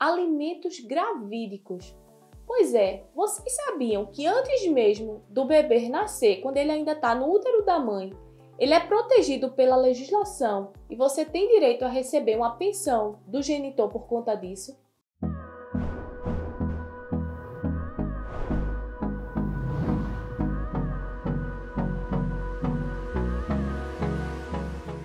alimentos gravídicos. Pois é, vocês sabiam que antes mesmo do bebê nascer, quando ele ainda está no útero da mãe, ele é protegido pela legislação e você tem direito a receber uma pensão do genitor por conta disso?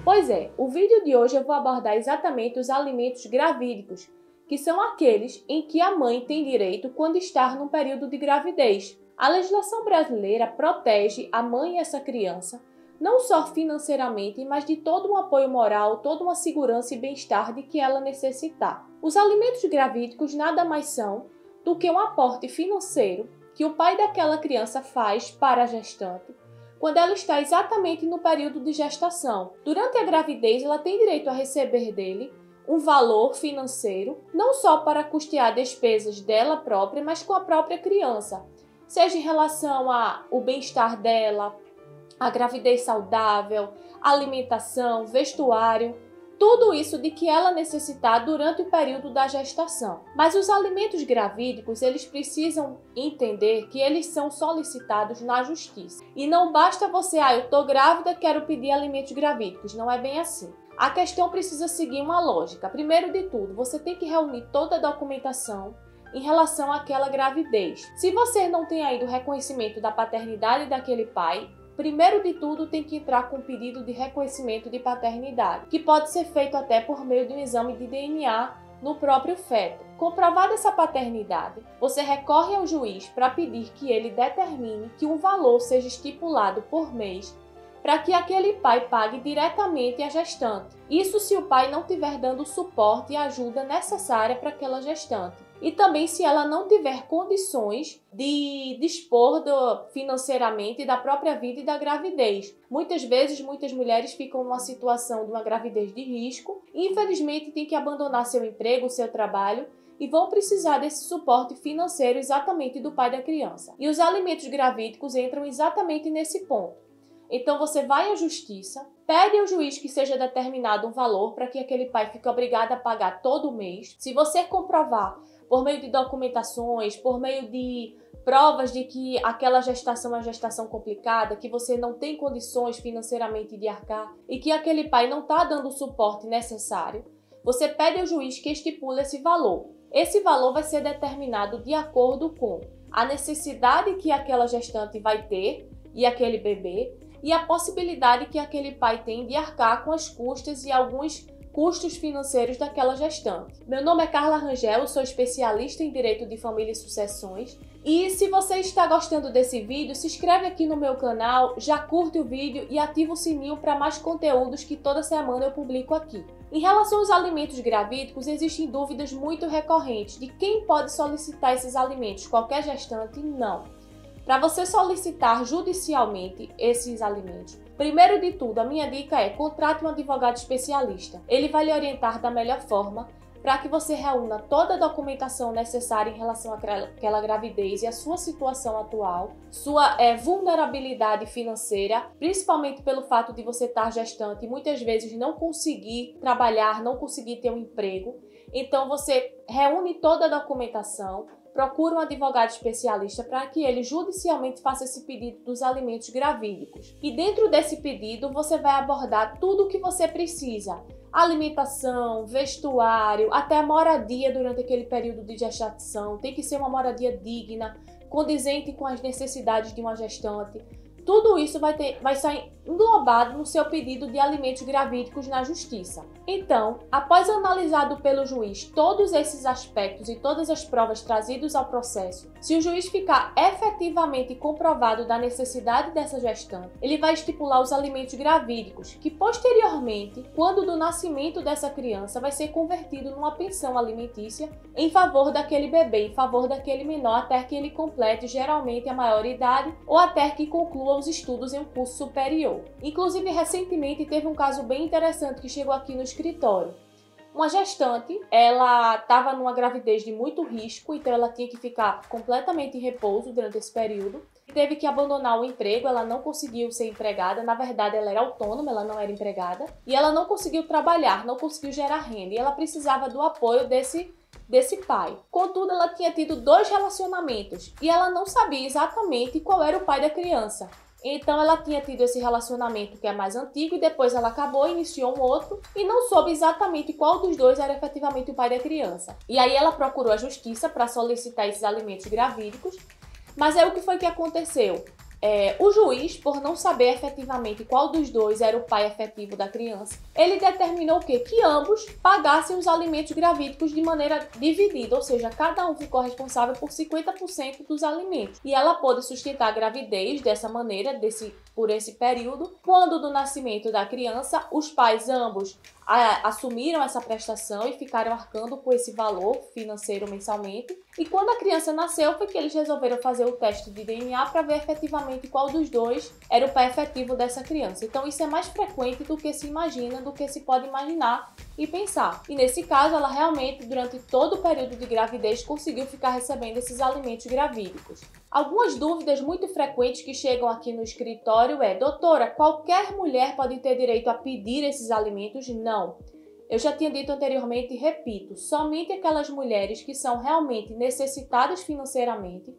Pois é, o vídeo de hoje eu vou abordar exatamente os alimentos gravídicos, que são aqueles em que a mãe tem direito quando está num período de gravidez. A legislação brasileira protege a mãe e essa criança, não só financeiramente, mas de todo um apoio moral, toda uma segurança e bem-estar de que ela necessitar. Os alimentos gravídicos nada mais são do que um aporte financeiro que o pai daquela criança faz para a gestante, quando ela está exatamente no período de gestação. Durante a gravidez, ela tem direito a receber dele um valor financeiro, não só para custear despesas dela própria, mas com a própria criança, seja em relação ao bem-estar dela, a gravidez saudável, alimentação, vestuário, tudo isso de que ela necessitar durante o período da gestação. Mas os alimentos gravídicos, eles precisam entender que eles são solicitados na justiça. E não basta você, eu tô grávida, quero pedir alimentos gravídicos. Não é bem assim. A questão precisa seguir uma lógica. Primeiro de tudo, você tem que reunir toda a documentação em relação àquela gravidez. Se você não tem ainda o reconhecimento da paternidade daquele pai, primeiro de tudo, tem que entrar com um pedido de reconhecimento de paternidade, que pode ser feito até por meio de um exame de DNA no próprio feto. Comprovada essa paternidade, você recorre ao juiz para pedir que ele determine que um valor seja estipulado por mês para que aquele pai pague diretamente a gestante. Isso se o pai não estiver dando o suporte e ajuda necessária para aquela gestante. E também se ela não tiver condições de dispor financeiramente da própria vida e da gravidez. Muitas vezes, muitas mulheres ficam numa situação de uma gravidez de risco e infelizmente têm que abandonar seu emprego, seu trabalho e vão precisar desse suporte financeiro exatamente do pai da criança. E os alimentos gravídicos entram exatamente nesse ponto. Então você vai à justiça, pede ao juiz que seja determinado um valor para que aquele pai fique obrigado a pagar todo mês. Se você comprovar por meio de documentações, por meio de provas de que aquela gestação é uma gestação complicada, que você não tem condições financeiramente de arcar e que aquele pai não está dando o suporte necessário, você pede ao juiz que estipule esse valor. Esse valor vai ser determinado de acordo com a necessidade que aquela gestante vai ter e aquele bebê, e a possibilidade que aquele pai tem de arcar com as custas e alguns custos financeiros daquela gestante. Meu nome é Carla Rangel, sou especialista em Direito de Família e Sucessões. E se você está gostando desse vídeo, se inscreve aqui no meu canal, já curte o vídeo e ativa o sininho para mais conteúdos que toda semana eu publico aqui. Em relação aos alimentos gravídicos, existem dúvidas muito recorrentes de quem pode solicitar esses alimentos. Qualquer gestante? Não. Para você solicitar judicialmente esses alimentos, primeiro de tudo, a minha dica é contrate um advogado especialista. Ele vai lhe orientar da melhor forma para que você reúna toda a documentação necessária em relação àquela gravidez e a sua situação atual, sua vulnerabilidade financeira, principalmente pelo fato de você estar gestante e muitas vezes não conseguir trabalhar, não conseguir ter um emprego. Então você reúne toda a documentação, procura um advogado especialista para que ele judicialmente faça esse pedido dos alimentos gravídicos. E dentro desse pedido você vai abordar tudo o que você precisa. Alimentação, vestuário, até a moradia durante aquele período de gestação. Tem que ser uma moradia digna, condizente com as necessidades de uma gestante. Tudo isso vai ser englobado no seu pedido de alimentos gravídicos na justiça. Então, após analisado pelo juiz todos esses aspectos e todas as provas trazidas ao processo, se o juiz ficar efetivamente comprovado da necessidade dessa gestante, ele vai estipular os alimentos gravídicos, que posteriormente, quando do nascimento dessa criança, vai ser convertido numa pensão alimentícia em favor daquele bebê, em favor daquele menor, até que ele complete geralmente a maioridade ou até que conclua os estudos em um curso superior. Inclusive, recentemente teve um caso bem interessante que chegou aqui no escritório. Uma gestante, ela estava numa gravidez de muito risco, então ela tinha que ficar completamente em repouso durante esse período. Teve que abandonar o emprego, ela não conseguiu ser empregada, na verdade ela era autônoma, ela não era empregada. E ela não conseguiu trabalhar, não conseguiu gerar renda, e ela precisava do apoio desse desse pai. Contudo, ela tinha tido 2 relacionamentos e ela não sabia exatamente qual era o pai da criança. Então ela tinha tido esse relacionamento que é mais antigo e depois ela acabou, iniciou um outro e não soube exatamente qual dos 2 era efetivamente o pai da criança. E aí ela procurou a justiça para solicitar esses alimentos gravídicos, mas é o que foi que aconteceu? O juiz, por não saber efetivamente qual dos 2 era o pai efetivo da criança, ele determinou o quê? Que ambos pagassem os alimentos gravídicos de maneira dividida, ou seja, cada um ficou responsável por 50% dos alimentos. E ela pôde sustentar a gravidez dessa maneira, por esse período. Quando do nascimento da criança, os pais ambos assumiram essa prestação e ficaram arcando com esse valor financeiro mensalmente. E quando a criança nasceu, foi que eles resolveram fazer o teste de DNA para ver efetivamente qual dos 2 era o pai efetivo dessa criança. Então isso é mais frequente do que se imagina, do que se pode imaginar e pensar. E nesse caso, ela realmente, durante todo o período de gravidez, conseguiu ficar recebendo esses alimentos gravídicos. Algumas dúvidas muito frequentes que chegam aqui no escritório é: doutora, qualquer mulher pode ter direito a pedir esses alimentos? Não. Eu já tinha dito anteriormente e repito, somente aquelas mulheres que são realmente necessitadas financeiramente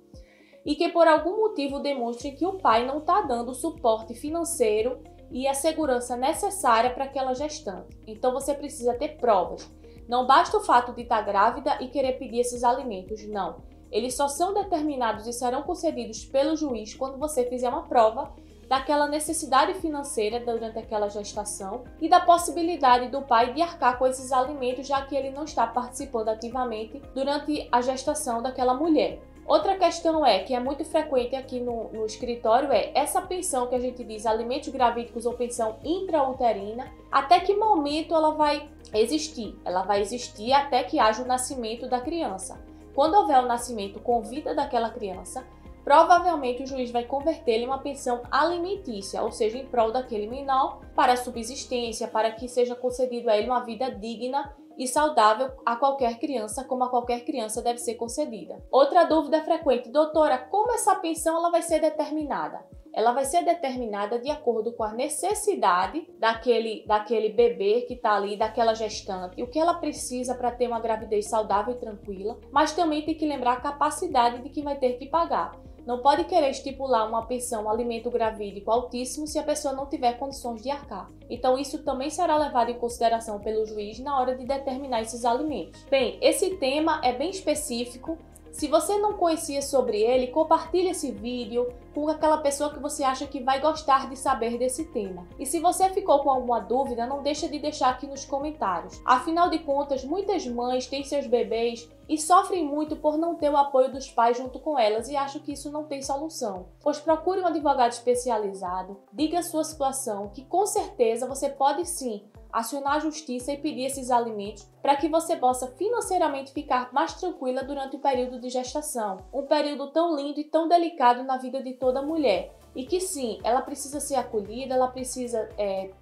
e que por algum motivo demonstrem que o pai não está dando o suporte financeiro e a segurança necessária para aquela gestante. Então você precisa ter provas. Não basta o fato de estar grávida e querer pedir esses alimentos, não. Eles só são determinados e serão concedidos pelo juiz quando você fizer uma prova daquela necessidade financeira durante aquela gestação e da possibilidade do pai de arcar com esses alimentos, já que ele não está participando ativamente durante a gestação daquela mulher. Outra questão que é muito frequente aqui no escritório essa pensão que a gente diz alimentos gravídicos ou pensão intrauterina, até que momento ela vai existir? Ela vai existir até que haja o nascimento da criança. Quando houver o nascimento com vida daquela criança, provavelmente o juiz vai convertê-la em uma pensão alimentícia, ou seja, em prol daquele menor, para a subsistência, para que seja concedido a ele uma vida digna e saudável a qualquer criança, como a qualquer criança deve ser concedida. Outra dúvida frequente: doutora, como essa pensão ela vai ser determinada? Ela vai ser determinada de acordo com a necessidade daquele bebê que está ali, daquela gestante, o que ela precisa para ter uma gravidez saudável e tranquila, mas também tem que lembrar a capacidade de que vai ter que pagar. Não pode querer estipular uma pensão, um alimento gravídico altíssimo se a pessoa não tiver condições de arcar. Então isso também será levado em consideração pelo juiz na hora de determinar esses alimentos. Bem, esse tema é bem específico. Se você não conhecia sobre ele, compartilhe esse vídeo com aquela pessoa que você acha que vai gostar de saber desse tema. E se você ficou com alguma dúvida, não deixa de deixar aqui nos comentários. Afinal de contas, muitas mães têm seus bebês e sofrem muito por não ter o apoio dos pais junto com elas e acham que isso não tem solução. Pois procure um advogado especializado, diga a sua situação, que com certeza você pode sim acionar a justiça e pedir esses alimentos para que você possa financeiramente ficar mais tranquila durante o período de gestação. Um período tão lindo e tão delicado na vida de toda mulher. E que sim, ela precisa ser acolhida, ela precisa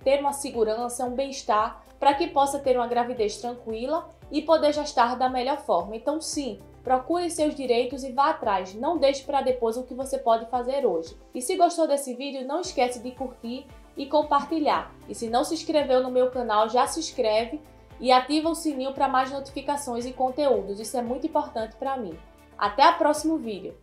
ter uma segurança, um bem-estar, para que possa ter uma gravidez tranquila e poder gestar da melhor forma. Então sim, procure seus direitos e vá atrás. Não deixe para depois o que você pode fazer hoje. E se gostou desse vídeo, não esquece de curtir e compartilhar. E se não se inscreveu no meu canal, já se inscreve e ativa o sininho para mais notificações e conteúdos. Isso é muito importante para mim. Até o próximo vídeo!